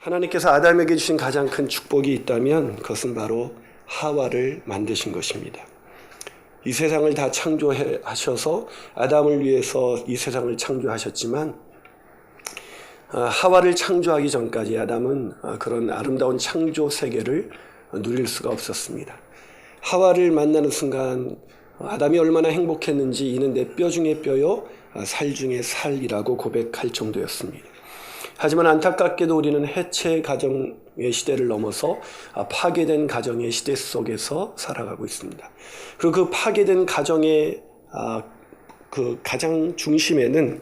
하나님께서 아담에게 주신 가장 큰 축복이 있다면 그것은 바로 하와를 만드신 것입니다. 이 세상을 다 창조하셔서 아담을 위해서 이 세상을 창조하셨지만 하와를 창조하기 전까지 아담은 그런 아름다운 창조 세계를 누릴 수가 없었습니다. 하와를 만나는 순간 아담이 얼마나 행복했는지 이는 내 뼈 중에 뼈요 살 중에 살이라고 고백할 정도였습니다. 하지만 안타깝게도 우리는 해체 가정의 시대를 넘어서 파괴된 가정의 시대 속에서 살아가고 있습니다. 그리고 그 파괴된 가정의 그 가장 중심에는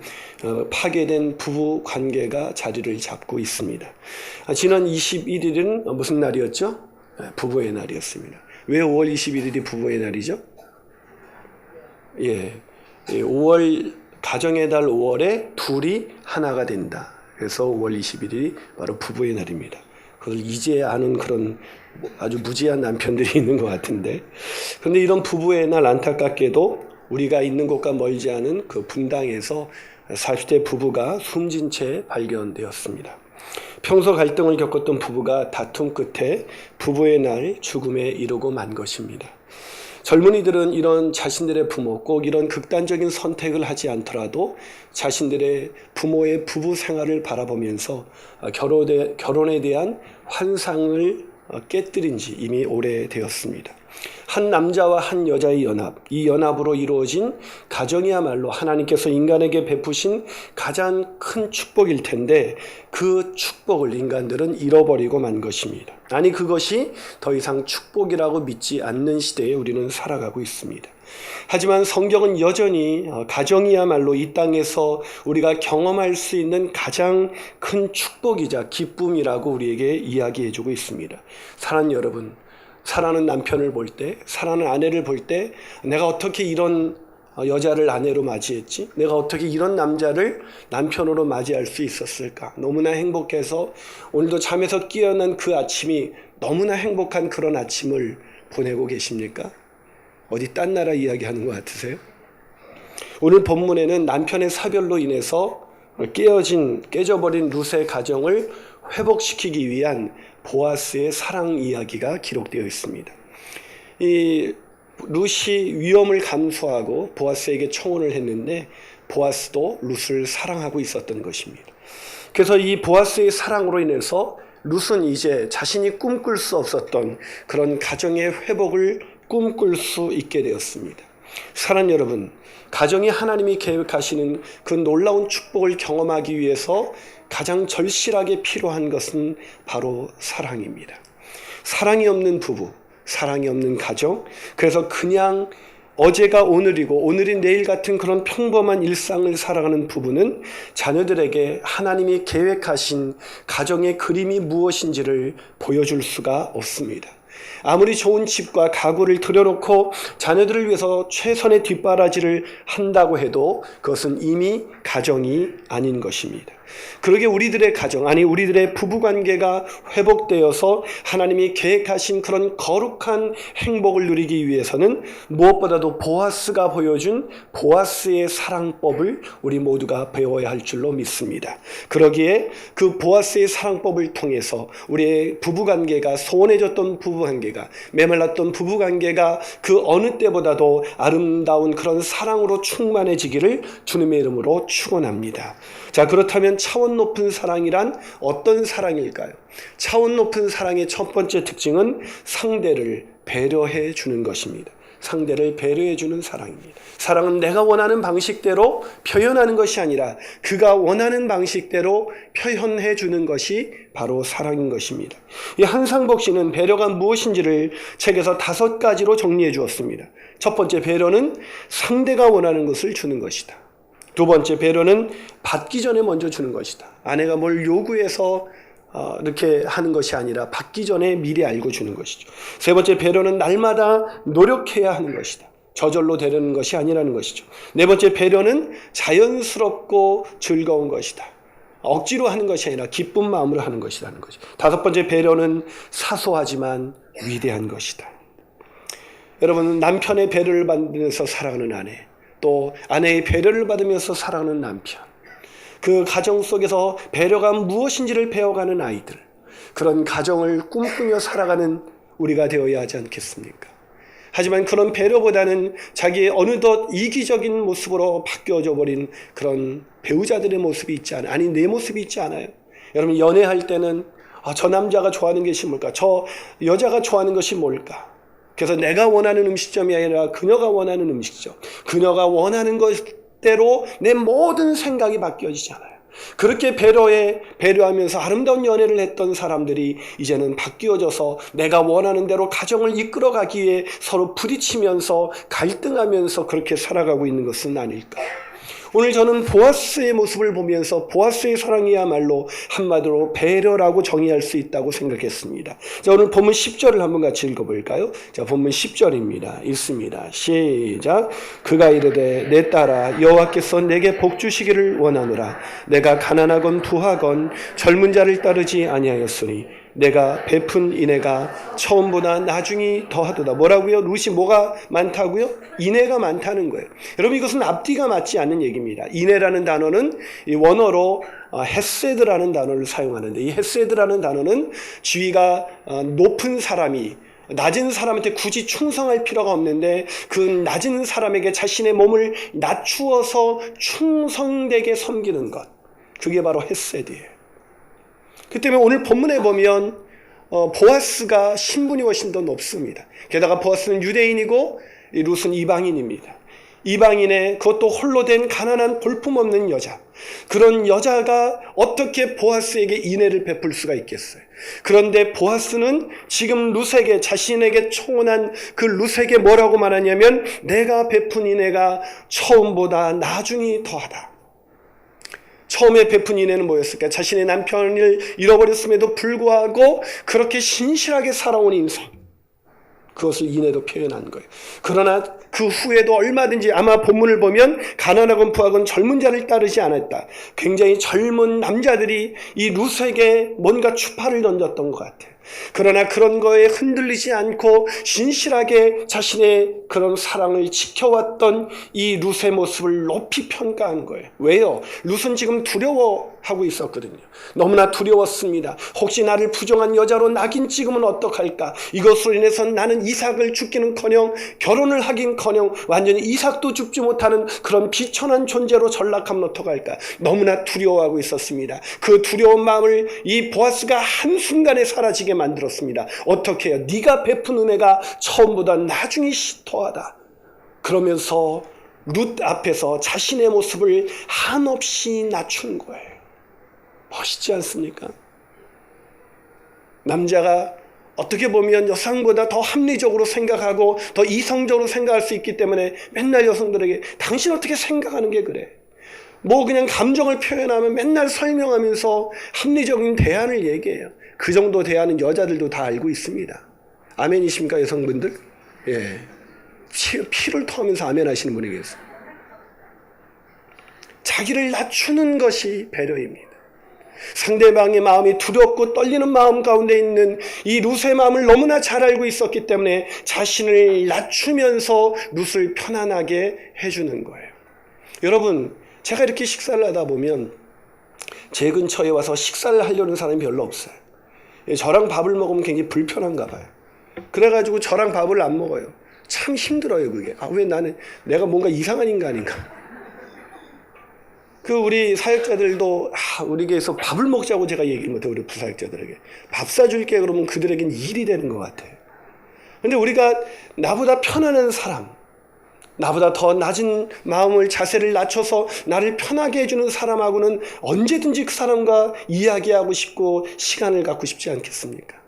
파괴된 부부 관계가 자리를 잡고 있습니다. 지난 21일은 무슨 날이었죠? 부부의 날이었습니다. 왜 5월 21일이 부부의 날이죠? 5월 가정의 달 5월에 둘이 하나가 된다. 그래서 5월 21일이 바로 부부의 날입니다. 그걸 이제 아는 그런 아주 무지한 남편들이 있는 것 같은데, 그런데 이런 부부의 날 안타깝게도 우리가 있는 곳과 멀지 않은 그 분당에서 40대 부부가 숨진 채 발견되었습니다. 평소 갈등을 겪었던 부부가 다툼 끝에 부부의 날 죽음에 이르고 만 것입니다. 젊은이들은 이런 자신들의 부모, 꼭 이런 극단적인 선택을 하지 않더라도 자신들의 부모의 부부 생활을 바라보면서 결혼에 대한 환상을 깨뜨린 지 이미 오래되었습니다. 한 남자와 한 여자의 연합, 이 연합으로 이루어진 가정이야말로 하나님께서 인간에게 베푸신 가장 큰 축복일 텐데 그 축복을 인간들은 잃어버리고 만 것입니다. 아니, 그것이 더 이상 축복이라고 믿지 않는 시대에 우리는 살아가고 있습니다. 하지만 성경은 여전히 가정이야말로 이 땅에서 우리가 경험할 수 있는 가장 큰 축복이자 기쁨이라고 우리에게 이야기해주고 있습니다. 사랑하는 여러분, 사랑하는 남편을 볼 때, 사랑하는 아내를 볼 때 내가 어떻게 이런 여자를 아내로 맞이했지? 내가 어떻게 이런 남자를 남편으로 맞이할 수 있었을까? 너무나 행복해서 오늘도 잠에서 깨어난 그 아침이 너무나 행복한 그런 아침을 보내고 계십니까? 어디 딴 나라 이야기하는 것 같으세요? 오늘 본문에는 남편의 사별로 인해서 깨져버린 룻의 가정을 회복시키기 위한 보아스의 사랑 이야기가 기록되어 있습니다. 이 룻이 위험을 감수하고 보아스에게 청혼을 했는데 보아스도 룻을 사랑하고 있었던 것입니다. 그래서 이 보아스의 사랑으로 인해서 룻은 이제 자신이 꿈꿀 수 없었던 그런 가정의 회복을 꿈꿀 수 있게 되었습니다. 사랑하는 여러분, 가정이 하나님이 계획하시는 그 놀라운 축복을 경험하기 위해서 가장 절실하게 필요한 것은 바로 사랑입니다. 사랑이 없는 부부, 사랑이 없는 가정, 그래서 그냥 어제가 오늘이고 오늘이 내일 같은 그런 평범한 일상을 살아가는 부부는 자녀들에게 하나님이 계획하신 가정의 그림이 무엇인지를 보여줄 수가 없습니다. 아무리 좋은 집과 가구를 들여놓고 자녀들을 위해서 최선의 뒷바라지를 한다고 해도 그것은 이미 가정이 아닌 것입니다. 그러게 우리들의 가정, 아니 우리들의 부부관계가 회복되어서 하나님이 계획하신 그런 거룩한 행복을 누리기 위해서는 무엇보다도 보아스가 보여준 보아스의 사랑법을 우리 모두가 배워야 할 줄로 믿습니다. 그러기에 그 보아스의 사랑법을 통해서 우리의 부부관계가 소원해졌던 부부관계가 메말랐던 부부관계가 그 어느 때보다도 아름다운 그런 사랑으로 충만해지기를 주님의 이름으로 축원합니다. 자, 그렇다면 차원 높은 사랑이란 어떤 사랑일까요? 차원 높은 사랑의 첫 번째 특징은 상대를 배려해 주는 것입니다. 상대를 배려해 주는 사랑입니다. 사랑은 내가 원하는 방식대로 표현하는 것이 아니라 그가 원하는 방식대로 표현해 주는 것이 바로 사랑인 것입니다. 이 한상복 씨는 배려가 무엇인지를 책에서 5가지로 정리해 주었습니다. 첫 번째, 배려는 상대가 원하는 것을 주는 것이다. 두 번째, 배려는 받기 전에 먼저 주는 것이다. 아내가 뭘 요구해서 이렇게 하는 것이 아니라 받기 전에 미리 알고 주는 것이죠. 세 번째, 배려는 날마다 노력해야 하는 것이다. 저절로 되려는 것이 아니라는 것이죠. 네 번째, 배려는 자연스럽고 즐거운 것이다. 억지로 하는 것이 아니라 기쁜 마음으로 하는 것이라는 거죠. 다섯 번째, 배려는 사소하지만 위대한 것이다. 여러분, 남편의 배려를 받으면서 사랑하는 아내, 또 아내의 배려를 받으면서 사랑하는 남편, 그 가정 속에서 배려가 무엇인지를 배워가는 아이들, 그런 가정을 꿈꾸며 살아가는 우리가 되어야 하지 않겠습니까? 하지만 그런 배려보다는 자기의 어느덧 이기적인 모습으로 바뀌어져 버린 그런 배우자들의 모습이 있지 않아요. 아니, 내 모습이 있지 않아요. 여러분, 연애할 때는 저 남자가 좋아하는 것이 뭘까? 저 여자가 좋아하는 것이 뭘까? 그래서 내가 원하는 음식점이 아니라 그녀가 원하는 음식점, 그녀가 원하는 것대로 내 모든 생각이 바뀌어지잖아요. 그렇게 배려하면서 아름다운 연애를 했던 사람들이 이제는 바뀌어져서 내가 원하는 대로 가정을 이끌어가기 위해 서로 부딪히면서 갈등하면서 그렇게 살아가고 있는 것은 아닐까. 오늘 저는 보아스의 모습을 보면서 보아스의 사랑이야말로 한마디로 배려라고 정의할 수 있다고 생각했습니다. 자, 오늘 본문 10절을 한번 같이 읽어볼까요? 자, 본문 10절입니다. 읽습니다. 시작. 그가 이르되 내 딸아 여호와께서 내게 복 주시기를 원하노라. 내가 가난하건 부하건 젊은 자를 따르지 아니하였으니 내가 베푼 인애가 처음보다 나중이 더하도다. 뭐라고요? 룻이 뭐가 많다고요? 인애가 많다는 거예요. 여러분, 이것은 앞뒤가 맞지 않는 얘기입니다. 인애라는 단어는 이 원어로 헤세드라는 단어를 사용하는데, 이 헤세드라는 단어는 지위가 높은 사람이 낮은 사람한테 굳이 충성할 필요가 없는데 그 낮은 사람에게 자신의 몸을 낮추어서 충성되게 섬기는 것, 그게 바로 헤세드예요. 그 때문에 오늘 본문에 보면 보아스가 신분이 훨씬 더 높습니다. 게다가 보아스는 유대인이고 룻은 이방인입니다. 이방인의 그것도 홀로 된 가난한 볼품없는 여자, 그런 여자가 어떻게 보아스에게 인애를 베풀 수가 있겠어요? 그런데 보아스는 지금 룻에게, 자신에게 청혼한 그 룻에게 뭐라고 말하냐면 내가 베푼 인애가 처음보다 나중이 더하다. 처음에 베푼 인애는 뭐였을까? 자신의 남편을 잃어버렸음에도 불구하고 그렇게 신실하게 살아온 인생, 그것을 인애로 표현한 거예요. 그러나 그 후에도 얼마든지, 아마 본문을 보면 가난하건 부하건 젊은 자를 따르지 않았다. 굉장히 젊은 남자들이 이 룻에게 뭔가 추파를 던졌던 것 같아요. 그러나 그런 거에 흔들리지 않고 신실하게 자신의 그런 사랑을 지켜왔던 이 룻의 모습을 높이 평가한 거예요. 왜요? 룻은 지금 두려워하고 있었거든요. 너무나 두려웠습니다. 혹시 나를 부정한 여자로 낙인 찍으면 어떡할까? 이것으로 인해서 나는 이삭을 죽기는커녕 결혼을 하긴커녕 완전히 이삭도 죽지 못하는 그런 비천한 존재로 전락하면 어떡할까? 너무나 두려워하고 있었습니다. 그 두려운 마음을 이 보아스가 한순간에 사라지게 만들었습니다. 어떻게 해요? 네가 베푼 은혜가 처음보다 나중이 더하다. 그러면서 룻 앞에서 자신의 모습을 한없이 낮춘 거예요. 멋있지 않습니까? 남자가 어떻게 보면 여성보다 더 합리적으로 생각하고 더 이성적으로 생각할 수 있기 때문에 맨날 여성들에게 당신 어떻게 생각하는 게 그래? 뭐 그냥 감정을 표현하면 맨날 설명하면서 합리적인 대안을 얘기해요. 그 정도 대안은 여자들도 다 알고 있습니다. 아멘이십니까, 여성분들? 예. 피를 토하면서 아멘 하시는 분이 계세요. 자기를 낮추는 것이 배려입니다. 상대방의 마음이 두렵고 떨리는 마음 가운데 있는 이 룻의 마음을 너무나 잘 알고 있었기 때문에 자신을 낮추면서 룻을 편안하게 해주는 거예요. 여러분, 제가 이렇게 식사를 하다 보면 제 근처에 와서 식사를 하려는 사람이 별로 없어요. 저랑 밥을 먹으면 굉장히 불편한가 봐요. 그래가지고 저랑 밥을 안 먹어요. 참 힘들어요, 그게. 왜 내가 뭔가 이상한 인간인가? 우리 사역자들도 우리 교회에서 밥을 먹자고 제가 얘기를 못해요. 우리 부사역자들에게 밥 사줄게 그러면 그들에겐 일이 되는 것 같아요. 근데 우리가 나보다 편안한 사람, 나보다 더 낮은 마음을, 자세를 낮춰서 나를 편하게 해주는 사람하고는 언제든지 그 사람과 이야기하고 싶고 시간을 갖고 싶지 않겠습니까?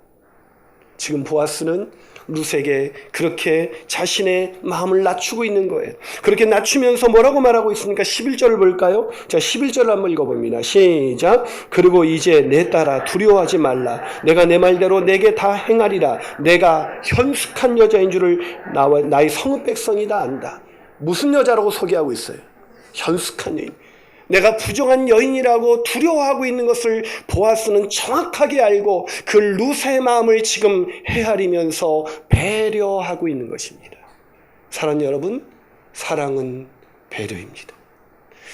지금 보아스는 룻에게 그렇게 자신의 마음을 낮추고 있는 거예요. 그렇게 낮추면서 뭐라고 말하고 있습니까? 11절을 볼까요? 자, 11절을 한번 읽어봅니다. 시작. 그리고 이제 내 딸아 두려워하지 말라. 내가 내 말대로 내게 다 행하리라. 내가 현숙한 여자인 줄을 나의 성읍 백성이 다 안다. 무슨 여자라고 소개하고 있어요? 현숙한 여인. 내가 부정한 여인이라고 두려워하고 있는 것을 보아스는 정확하게 알고 그 룻의 마음을 지금 헤아리면서 배려하고 있는 것입니다. 사랑하는 여러분, 사랑은 배려입니다.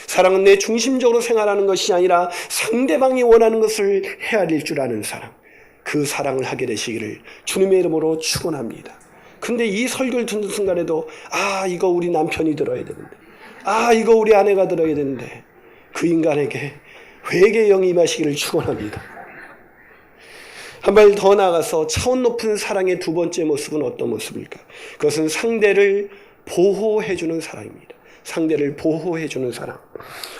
사랑은 내 중심적으로 생활하는 것이 아니라 상대방이 원하는 것을 헤아릴 줄 아는 사랑. 그 사랑을 하게 되시기를 주님의 이름으로 축원합니다. 근데 이 설교를 듣는 순간에도 이거 우리 남편이 들어야 되는데, 이거 우리 아내가 들어야 되는데, 그 인간에게 회개의 영이 임하시기를 축원합니다. 한 발 더 나아가서 차원 높은 사랑의 두 번째 모습은 어떤 모습일까? 그것은 상대를 보호해주는 사랑입니다. 상대를 보호해주는 사랑.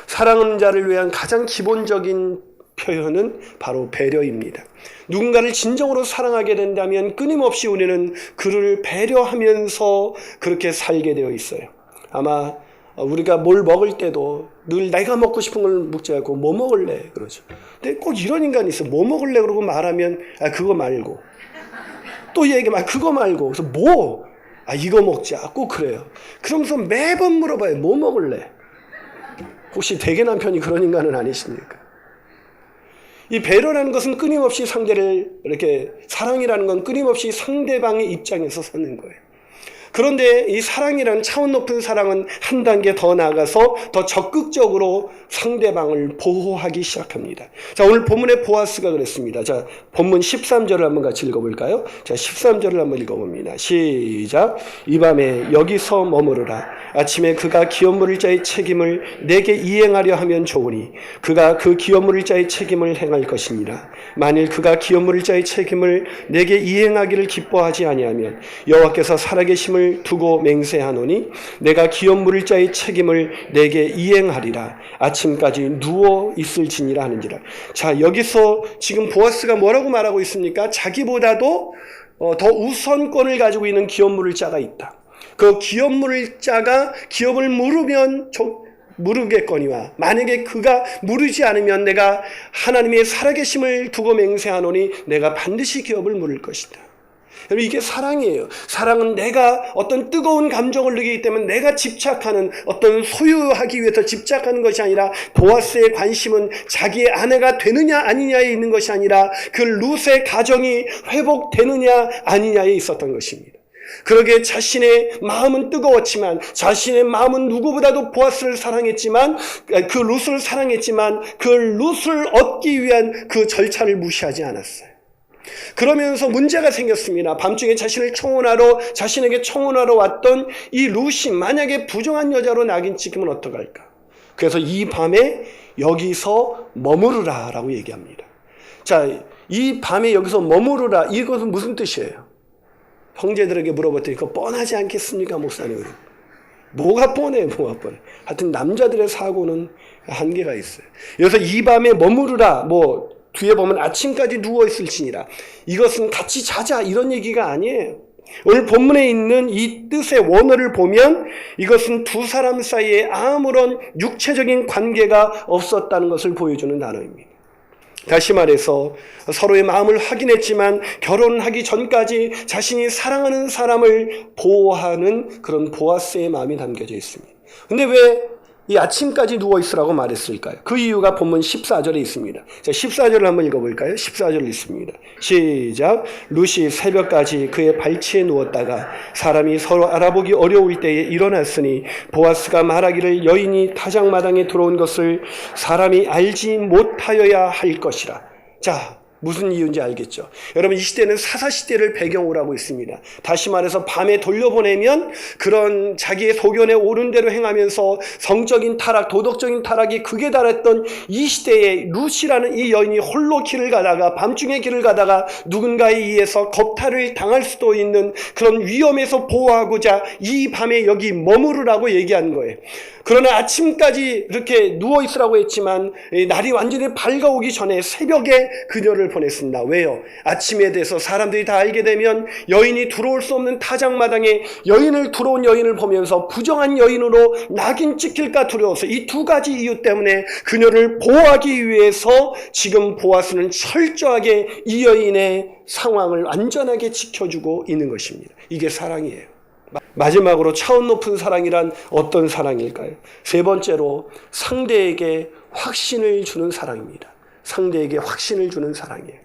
사랑하는 자를 위한 가장 기본적인 표현은 바로 배려입니다. 누군가를 진정으로 사랑하게 된다면 끊임없이 우리는 그를 배려하면서 그렇게 살게 되어 있어요. 아마 우리가 뭘 먹을 때도 늘 내가 먹고 싶은 걸 먹지 않고 뭐 먹을래 그러죠. 근데 꼭 이런 인간이 있어. 뭐 먹을래 그러고 말하면 그거 말고 또 얘기하면 그거 말고 그래서 뭐 이거 먹자 꼭 그래요. 그러면서 매번 물어봐요. 뭐 먹을래? 혹시 대개 남편이 그런 인간은 아니십니까? 이 배려라는 것은 끊임없이 상대를 이렇게 사랑이라는 건 끊임없이 상대방의 입장에서 서는 거예요. 그런데 이 사랑이라는 차원 높은 사랑은 한 단계 더 나아가서 더 적극적으로 상대방을 보호하기 시작합니다. 자, 오늘 본문의 보아스가 그랬습니다. 자, 본문 13절을 한번 같이 읽어볼까요? 자, 13절을 한번 읽어봅니다. 시작. 이 밤에 여기서 머무르라. 아침에 그가 기업 물을 자의 책임을 내게 이행하려 하면 좋으니 그가 그 기업 물을 자의 책임을 행할 것이니라. 만일 그가 기업 물을 자의 책임을 내게 이행하기를 기뻐하지 아니하면 여호와께서 살아계심을 두고 맹세하노니 내가 기업 물을 자의 책임을 내게 이행하리라. 아침까지 누워 있을지니라 하는지라. 자, 여기서 지금 보아스가 뭐라고 말하고 있습니까? 자기보다도 더 우선권을 가지고 있는 기업 물을 자가 있다. 그 기업 물을 자가 기업을 물으면 물으겠거니와 만약에 그가 물으지 않으면 내가 하나님의 살아계심을 두고 맹세하노니 내가 반드시 기업을 물을 것이다. 여러분, 이게 사랑이에요. 사랑은 내가 어떤 뜨거운 감정을 느끼기 때문에 내가 집착하는 어떤 소유하기 위해서 집착하는 것이 아니라 보아스의 관심은 자기의 아내가 되느냐 아니냐에 있는 것이 아니라 그 룻의 가정이 회복되느냐 아니냐에 있었던 것입니다. 그러게 자신의 마음은 뜨거웠지만 자신의 마음은 누구보다도 보아스를 사랑했지만 그 룻을 사랑했지만 그 룻을 얻기 위한 그 절차를 무시하지 않았어요. 그러면서 문제가 생겼습니다. 밤중에 자신에게 청혼하러 왔던 이 룻이 만약에 부정한 여자로 낙인 찍히면 어떡할까? 그래서 이 밤에 여기서 머무르라 라고 얘기합니다. 자, 이 밤에 여기서 머무르라, 이것은 무슨 뜻이에요? 형제들에게 물어봤더니 그거 뻔하지 않겠습니까, 목사님? 뭐가 뻔해. 하여튼 남자들의 사고는 한계가 있어요. 여기서 이 밤에 머무르라, 뒤에 보면 아침까지 누워있을지니라. 이것은 같이 자자 이런 얘기가 아니에요. 오늘 본문에 있는 이 뜻의 원어를 보면 이것은 두 사람 사이에 아무런 육체적인 관계가 없었다는 것을 보여주는 단어입니다. 다시 말해서 서로의 마음을 확인했지만 결혼하기 전까지 자신이 사랑하는 사람을 보호하는 그런 보아스의 마음이 담겨져 있습니다. 근데 왜 이 아침까지 누워있으라고 말했을까요? 그 이유가 본문 14절에 있습니다. 자, 14절을 한번 읽어볼까요? 14절 있습니다. 시작. 룻이 새벽까지 그의 발치에 누웠다가 사람이 서로 알아보기 어려울 때에 일어났으니 보아스가 말하기를 여인이 타작마당에 들어온 것을 사람이 알지 못하여야 할 것이라. 자, 무슨 이유인지 알겠죠? 여러분, 이 시대는 사사시대를 배경으로 하고 있습니다. 다시 말해서 밤에 돌려보내면 그런 자기의 소견에 옳은 대로 행하면서 성적인 타락, 도덕적인 타락이 극에 달했던 이 시대에 룻이라는 이 여인이 홀로 길을 가다가 밤중에 길을 가다가 누군가에 의해서 겁탈을 당할 수도 있는 그런 위험에서 보호하고자 이 밤에 여기 머무르라고 얘기한 거예요. 그러나 아침까지 이렇게 누워있으라고 했지만 날이 완전히 밝아오기 전에 새벽에 그녀를 보냈습니다. 왜요? 아침에 대해서 사람들이 다 알게 되면 여인이 들어올 수 없는 타작마당에 들어온 여인을 보면서 부정한 여인으로 낙인 찍힐까 두려워서 이 두 가지 이유 때문에 그녀를 보호하기 위해서 지금 보아스는 철저하게 이 여인의 상황을 안전하게 지켜주고 있는 것입니다. 이게 사랑이에요. 마지막으로 차원 높은 사랑이란 어떤 사랑일까요? 세 번째로 상대에게 확신을 주는 사랑입니다. 상대에게 확신을 주는 사랑이에요.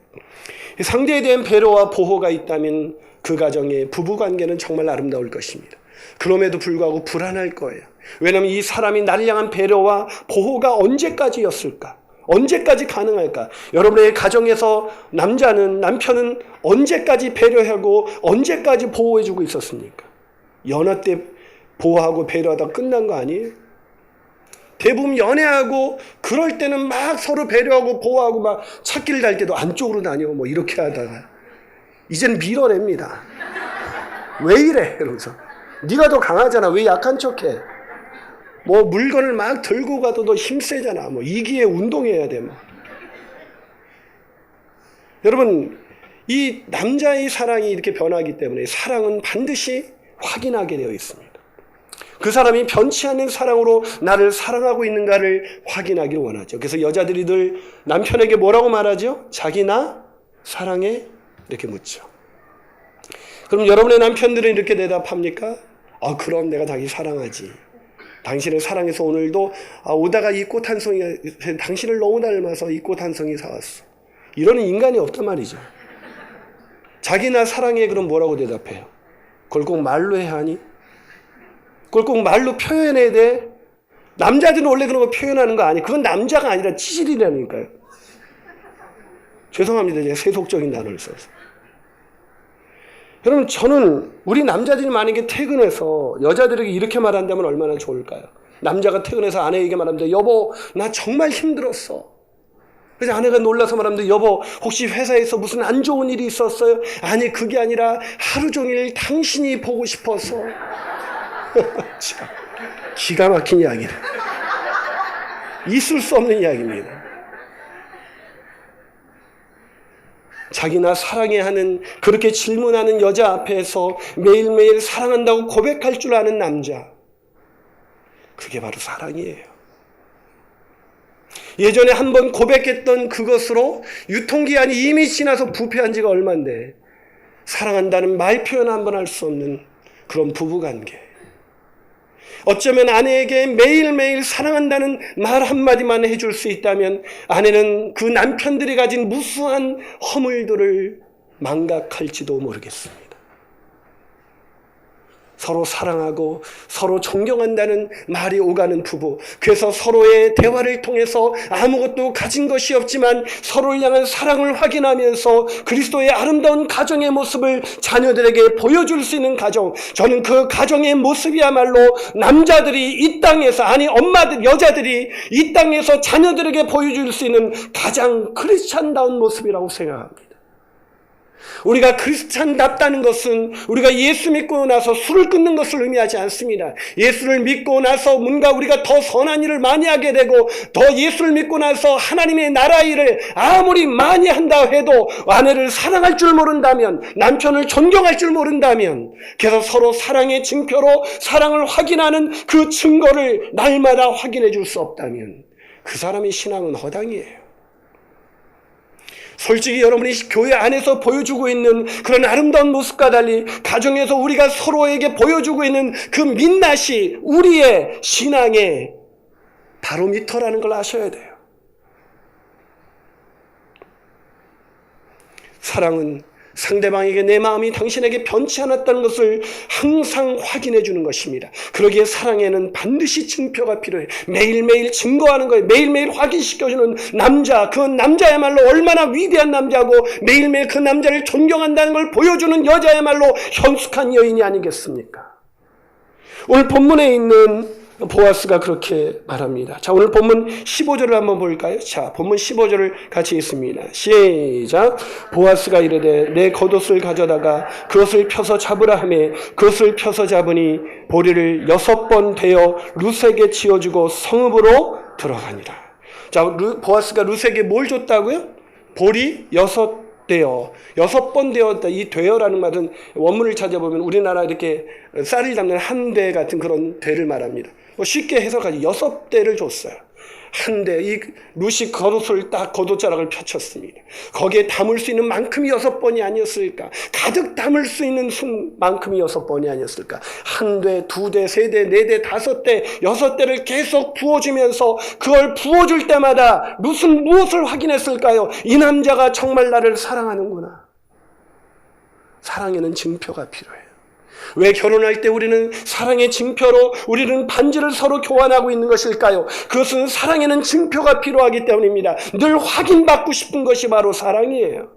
상대에 대한 배려와 보호가 있다면 그 가정의 부부관계는 정말 아름다울 것입니다. 그럼에도 불구하고 불안할 거예요. 왜냐하면 이 사람이 나를 향한 배려와 보호가 언제까지였을까? 언제까지 가능할까? 여러분의 가정에서 남편은 언제까지 배려하고 언제까지 보호해주고 있었습니까? 연하 때 보호하고 배려하다 끝난 거 아니에요? 대부분 연애하고 그럴 때는 막 서로 배려하고 보호하고 막 찾기를 달 때도 안쪽으로 다니고 뭐 이렇게 하다가 이제는 밀어냅니다. 왜 이래? 이러면서 네가 더 강하잖아. 왜 약한 척해? 뭐 물건을 막 들고 가도 너 힘세잖아. 뭐 이기에 운동해야 돼. 뭐. 여러분, 이 남자의 사랑이 이렇게 변하기 때문에 사랑은 반드시 확인하게 되어 있습니다. 그 사람이 변치 않는 사랑으로 나를 사랑하고 있는가를 확인하기를 원하죠. 그래서 여자들이 늘 남편에게 뭐라고 말하죠? 자기 나 사랑해? 이렇게 묻죠. 그럼 여러분의 남편들은 이렇게 대답합니까? 그럼 내가 자기 사랑하지. 당신을 사랑해서 오늘도 오다가 이 꽃 한 송이, 당신을 너무 닮아서 이 꽃 한 송이 사왔어. 이러는 인간이 없단 말이죠. 자기 나 사랑해 그럼 뭐라고 대답해요? 그걸 꼭 말로 해야 하니? 그걸 꼭 말로 표현해야 돼? 남자들은 원래 그런 거 표현하는 거 아니에요. 그건 남자가 아니라 치질이라니까요. 죄송합니다. 제가 세속적인 단어를 써서. 여러분, 저는 우리 남자들이 만약에 퇴근해서 여자들에게 이렇게 말한다면 얼마나 좋을까요? 남자가 퇴근해서 아내에게 말합니다. 여보, 나 정말 힘들었어. 그래서 아내가 놀라서 말합니다. 여보, 혹시 회사에서 무슨 안 좋은 일이 있었어요? 아니, 그게 아니라 하루 종일 당신이 보고 싶어서. 참, 기가 막힌 이야기네. 있을 수 없는 이야기입니다. 자기나 사랑해 하는 그렇게 질문하는 여자 앞에서 매일매일 사랑한다고 고백할 줄 아는 남자, 그게 바로 사랑이에요. 예전에 한번 고백했던 그것으로 유통기한이 이미 지나서 부패한 지가 얼만데 사랑한다는 말 표현 한 번 할 수 없는 그런 부부관계. 어쩌면 아내에게 매일매일 사랑한다는 말 한마디만 해줄 수 있다면 아내는 그 남편들이 가진 무수한 허물들을 망각할지도 모르겠습니다. 서로 사랑하고 서로 존경한다는 말이 오가는 부부, 그래서 서로의 대화를 통해서 아무것도 가진 것이 없지만 서로를 향한 사랑을 확인하면서 그리스도의 아름다운 가정의 모습을 자녀들에게 보여줄 수 있는 가정, 저는 그 가정의 모습이야말로 남자들이 이 땅에서, 아니 엄마들, 여자들이 이 땅에서 자녀들에게 보여줄 수 있는 가장 크리스찬다운 모습이라고 생각합니다. 우리가 크리스찬답다는 것은 우리가 예수 믿고 나서 술을 끊는 것을 의미하지 않습니다. 예수를 믿고 나서 뭔가 우리가 더 선한 일을 많이 하게 되고 더 예수를 믿고 나서 하나님의 나라 일을 아무리 많이 한다 해도 아내를 사랑할 줄 모른다면, 남편을 존경할 줄 모른다면, 그래서 서로 사랑의 증표로 사랑을 확인하는 그 증거를 날마다 확인해 줄 수 없다면 그 사람의 신앙은 허당이에요. 솔직히 여러분이 교회 안에서 보여주고 있는 그런 아름다운 모습과 달리 가정에서 우리가 서로에게 보여주고 있는 그 민낯이 우리의 신앙의 바로미터라는 걸 아셔야 돼요. 사랑은 상대방에게 내 마음이 당신에게 변치 않았다는 것을 항상 확인해 주는 것입니다. 그러기에 사랑에는 반드시 증표가 필요해요. 매일매일 증거하는 거예요. 매일매일 확인시켜주는 남자, 그 남자야말로 얼마나 위대한 남자고 매일매일 그 남자를 존경한다는 걸 보여주는 여자야말로 현숙한 여인이 아니겠습니까? 오늘 본문에 있는 보아스가 그렇게 말합니다. 자, 오늘 본문 15절을 한번 볼까요? 자, 본문 15절을 같이 읽습니다. 시작. 보아스가 이르되 내 겉옷을 가져다가 그것을 펴서 잡으라 하매 그것을 펴서 잡으니 보리를 6번 되어 룻에게 지어주고 성읍으로 들어가니라. 자, 보아스가 룻에게 뭘 줬다고요? 보리 6대여, 6번 되었다. 이 되어라는 말은 원문을 찾아보면 우리나라 이렇게 쌀을 담는 한 대 같은 그런 대를 말합니다. 쉽게 해석하지 6대를 줬어요. 한 대, 이 룻이 겉옷을 딱 겉옷자락을 펼쳤습니다. 거기에 담을 수 있는 만큼이 6번이 아니었을까? 가득 담을 수 있는 만큼이 6번이 아니었을까? 한 대, 2대, 3대, 4대, 5대, 6대를 계속 부어주면서 그걸 부어줄 때마다 룻은 무엇을 확인했을까요? 이 남자가 정말 나를 사랑하는구나. 사랑에는 증표가 필요해요. 왜 결혼할 때 우리는 사랑의 증표로 우리는 반지를 서로 교환하고 있는 것일까요? 그것은 사랑에는 증표가 필요하기 때문입니다. 늘 확인받고 싶은 것이 바로 사랑이에요.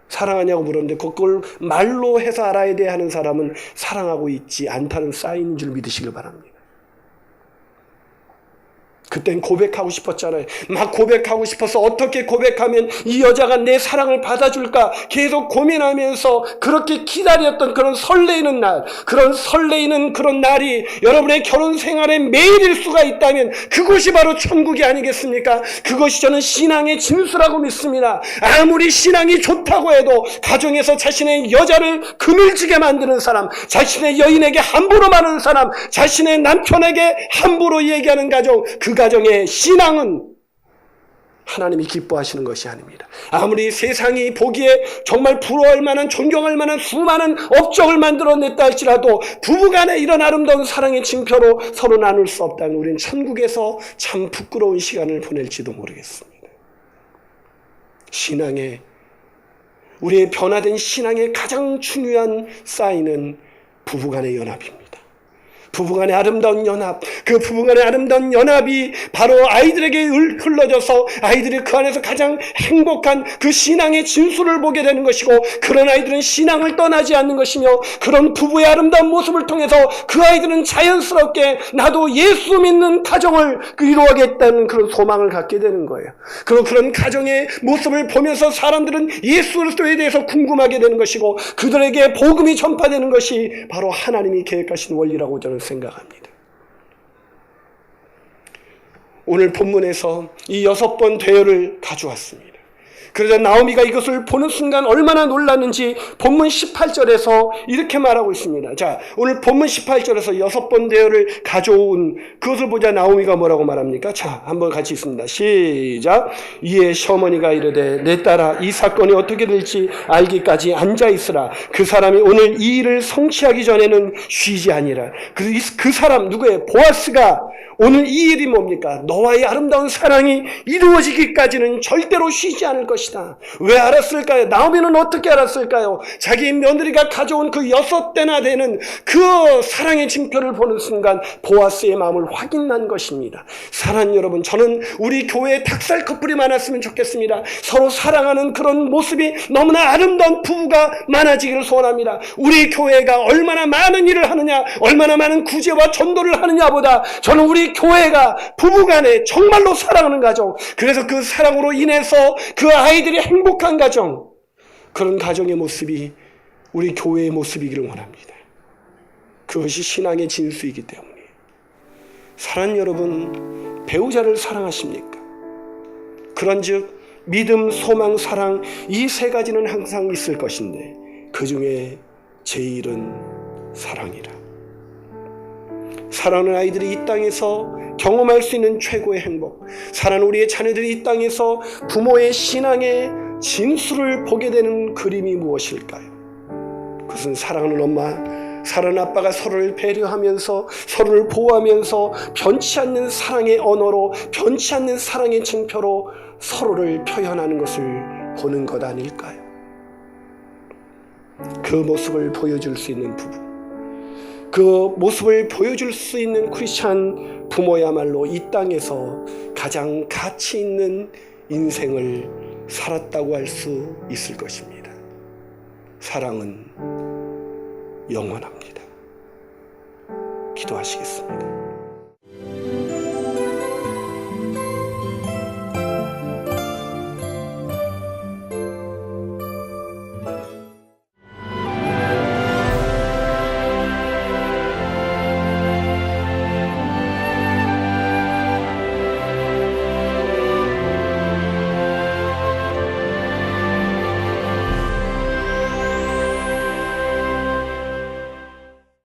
사랑하냐고 물었는데 그걸 말로 해서 알아야 돼 하는 사람은 사랑하고 있지 않다는 사인인 줄 믿으시길 바랍니다. 그땐 고백하고 싶었잖아요. 막 고백하고 싶어서 어떻게 고백하면 이 여자가 내 사랑을 받아줄까 계속 고민하면서 그렇게 기다렸던 그런 설레이는 날, 그런 설레이는 그런 날이 여러분의 결혼 생활의 매일일 수가 있다면 그것이 바로 천국이 아니겠습니까? 그것이 저는 신앙의 진수라고 믿습니다. 아무리 신앙이 좋다고 해도 가정에서 자신의 여자를 그물지게 만드는 사람, 자신의 여인에게 함부로 말하는 사람, 자신의 남편에게 함부로 얘기하는 가정, 그 가정의 신앙은 하나님이 기뻐하시는 것이 아닙니다. 아무리 세상이 보기에 정말 부러워할 만한, 존경할 만한 수많은 업적을 만들어냈다 할지라도 부부간에 이런 아름다운 사랑의 징표로 서로 나눌 수 없다면 우리는 천국에서 참 부끄러운 시간을 보낼지도 모르겠습니다. 우리의 변화된 신앙의 가장 중요한 사인은 부부간의 연합입니다. 부부간의 아름다운 연합, 그 부부간의 아름다운 연합이 바로 아이들에게 흘러져서 아이들이 그 안에서 가장 행복한 그 신앙의 진수를 보게 되는 것이고, 그런 아이들은 신앙을 떠나지 않는 것이며, 그런 부부의 아름다운 모습을 통해서 그 아이들은 자연스럽게 나도 예수 믿는 가정을 이루어야겠다는 그런 소망을 갖게 되는 거예요. 그리고 그런 가정의 모습을 보면서 사람들은 예수 그리스도에 대해서 궁금하게 되는 것이고, 그들에게 복음이 전파되는 것이 바로 하나님이 계획하신 원리라고 저는 생각합니다. 오늘 본문에서 이 6번 대열을 가져왔습니다. 그러자 나오미가 이것을 보는 순간 얼마나 놀랐는지 본문 18절에서 이렇게 말하고 있습니다. 자, 오늘 본문 18절에서 6번 대열을 가져온 그것을 보자 나오미가 뭐라고 말합니까? 자, 한번 같이 있습니다. 시작. 이에 시어머니가 이르되 내 딸아 이 사건이 어떻게 될지 알기까지 앉아있으라. 그 사람이 오늘 이 일을 성취하기 전에는 쉬지 아니라. 그 사람 누구예요? 보아스가 오늘 이 일이 뭡니까? 너와의 아름다운 사랑이 이루어지기까지는 절대로 쉬지 않을 것이다. 왜 알았을까요? 나오미는 어떻게 알았을까요? 자기 며느리가 가져온 그 6대나 되는 그 사랑의 징표를 보는 순간 보아스의 마음을 확인한 것입니다. 사랑하는 여러분, 저는 우리 교회에 닭살 커플이 많았으면 좋겠습니다. 서로 사랑하는 그런 모습이 너무나 아름다운 부부가 많아지기를 소원합니다. 우리 교회가 얼마나 많은 일을 하느냐, 얼마나 많은 구제와 전도를 하느냐보다 저는 우리 교회가 부부간에 정말로 사랑하는 가정, 그래서 그 사랑으로 인해서 그 아이들이 행복한 가정, 그런 가정의 모습이 우리 교회의 모습이기를 원합니다. 그것이 신앙의 진수이기 때문에. 사랑하는 여러분, 배우자를 사랑하십니까? 그런즉 믿음, 소망, 사랑 이 3가지는 항상 있을 것인데 그 중에 제일은 사랑이라. 사랑하는 아이들이 이 땅에서 경험할 수 있는 최고의 행복, 사랑하는 우리의 자녀들이 이 땅에서 부모의 신앙의 진수를 보게 되는 그림이 무엇일까요? 그것은 사랑하는 엄마, 사랑하는 아빠가 서로를 배려하면서 서로를 보호하면서 변치 않는 사랑의 언어로, 변치 않는 사랑의 징표로 서로를 표현하는 것을 보는 것 아닐까요? 그 모습을 보여줄 수 있는 부부, 그 모습을 보여줄 수 있는 크리스찬 부모야말로 이 땅에서 가장 가치 있는 인생을 살았다고 할 수 있을 것입니다. 사랑은 영원합니다. 기도하시겠습니다.